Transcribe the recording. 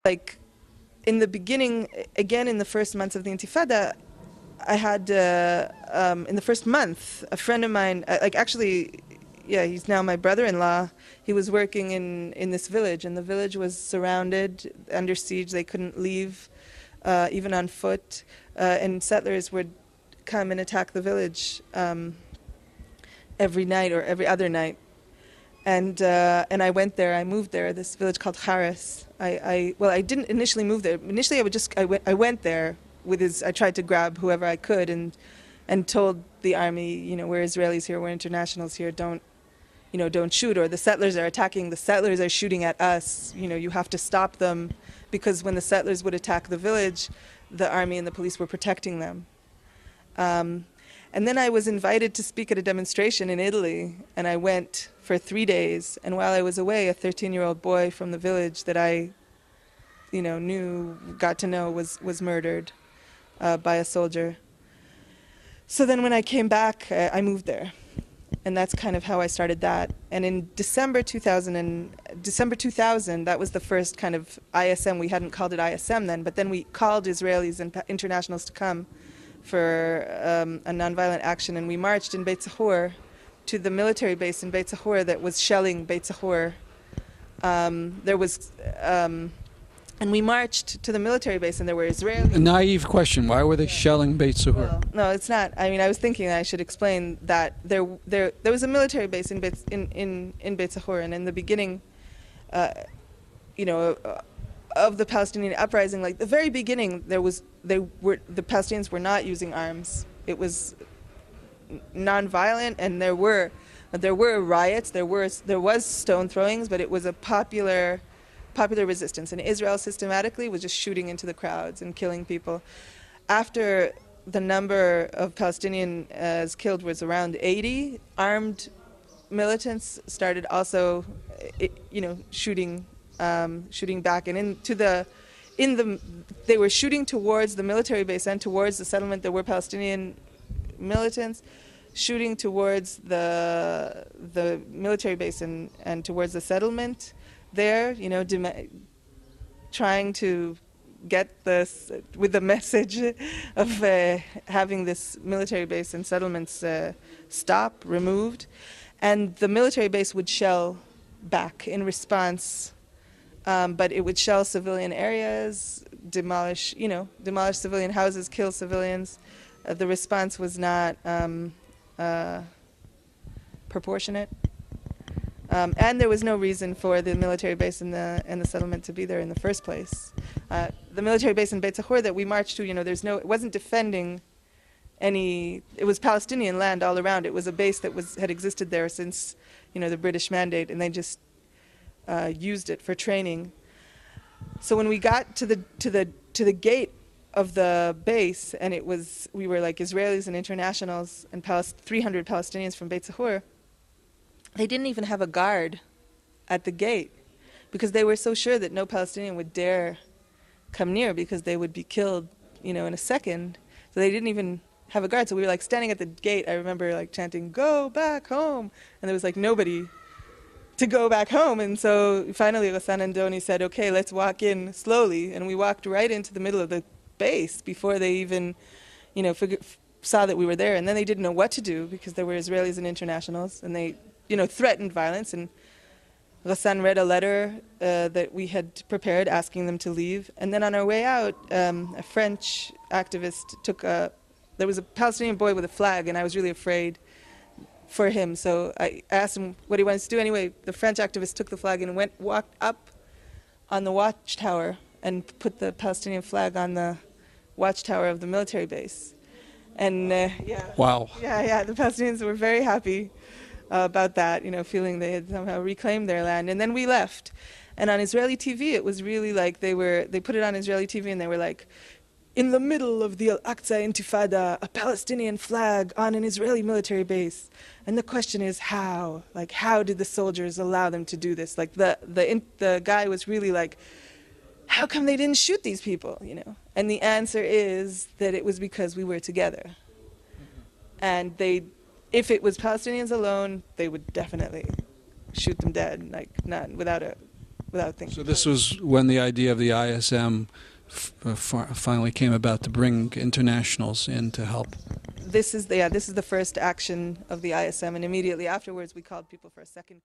like, in the beginning, again, in the first months of the Intifada, I had, in the first month, a friend of mine, actually, yeah, he's now my brother-in-law. He was working in this village, and the village was surrounded, under siege. They couldn't leave, even on foot, and settlers would come and attack the village every night or every other night. And I went there. I moved there. This village called Haris. I didn't initially move there. Initially, I went there with his. I tried to grab whoever I could and told the army, you know, we're Israelis here, we're internationals here. Don't shoot. Or the settlers are attacking. The settlers are shooting at us. You know, you have to stop them, because when the settlers would attack the village, the army and the police were protecting them. And then I was invited to speak at a demonstration in Italy, and I went for 3 days. And while I was away, a 13-year-old boy from the village that I, got to know was murdered by a soldier. So then when I came back, I moved there. And that's kind of how I started that. And in December 2000, that was the first kind of ISM. We hadn't called it ISM then, but then we called Israelis and internationals to come for a nonviolent action, and we marched in Beit Sahur to the military base in Beit Sahur that was shelling Beit Sahur. And we marched to the military base, and there were Israelis. A naive question: why were they shelling Beit Sahur? Well, no, it's not. I mean, I was thinking I should explain that there was a military base in Beit Sahur, and in the beginning, of the Palestinian uprising, like the very beginning, the Palestinians were not using arms. It was non-violent, and there were riots. There was stone throwings, but it was a popular resistance. And Israel systematically was just shooting into the crowds and killing people. After the number of Palestinians killed was around 80, armed militants started also, shooting back, and they were shooting towards the military base and towards the settlement. There were Palestinian militants shooting towards the military base and towards the settlement there, trying to get this with the message of having this military base and settlements removed. And the military base would shell back in response. But it would shell civilian areas, demolish civilian houses, kill civilians. The response was not proportionate, and there was no reason for the military base and the settlement to be there in the first place. The military base in Beit Sahur that we marched to, it wasn't defending any. It was Palestinian land all around. It was a base that had existed there since the British Mandate, and they just used it for training. So when we got to the gate of the base, and we were like Israelis and internationals and 300 Palestinians from Beit Sahur, they didn't even have a guard at the gate, because they were so sure that no Palestinian would dare come near, because they would be killed, in a second. So they didn't even have a guard. So we were like standing at the gate. I remember like chanting, "Go back home," and there was like nobody to go back home. And so finally Ghassan and Doni said, okay, let's walk in slowly. And we walked right into the middle of the base before they even, saw that we were there. And then they didn't know what to do, because there were Israelis and internationals, and they, threatened violence. And Ghassan read a letter that we had prepared asking them to leave. And then on our way out, a French activist there was a Palestinian boy with a flag, and I was really afraid for him, so I asked him what he wanted to do. Anyway, the French activist took the flag and walked up on the watchtower and put the Palestinian flag on the watchtower of the military base. And Wow. Yeah, the Palestinians were very happy about that, feeling they had somehow reclaimed their land. And then we left. And on Israeli TV, it was really like they put it on Israeli TV, and they were like, in the middle of the Al-Aqsa Intifada, a Palestinian flag on an Israeli military base. And the question is how? Like, how did the soldiers allow them to do this? Like, the guy was really like, how come they didn't shoot these people, And the answer is that it was because we were together. And if it was Palestinians alone, they would definitely shoot them dead, like, not without without thinking. So this twice. was when the idea of the ISM finally came about to bring internationals in to help. This is the first action of the ISM, and immediately afterwards we called people for a second.